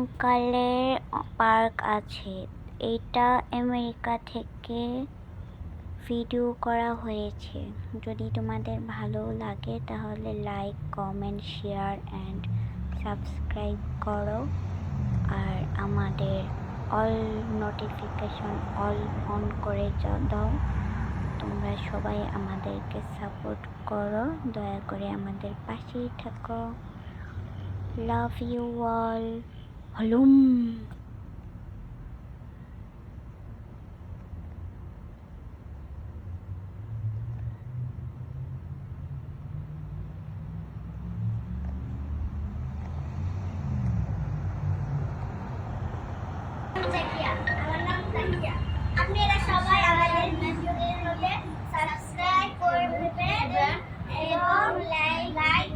কঙ্কালের park আছে। এটা America থেকে ভিডিও করা হয়েছে। যদি তোমাদের ভালো লাগে তাহলে like, comment, share and subscribe করো। আর আমাদের অল নোটিফিকেশন অল অন করে দাও। তোমরা সবাই আমাদেরকে সাপোর্ট করো, দয়া করে আমাদের পাশেই থাকো। Love you all. হলুম। আমার নাম তাহিয়া। আপনারা সবাই আমাদের ভিডিওগুলোতে সাবস্ক্রাইব করবেন এবং লাইক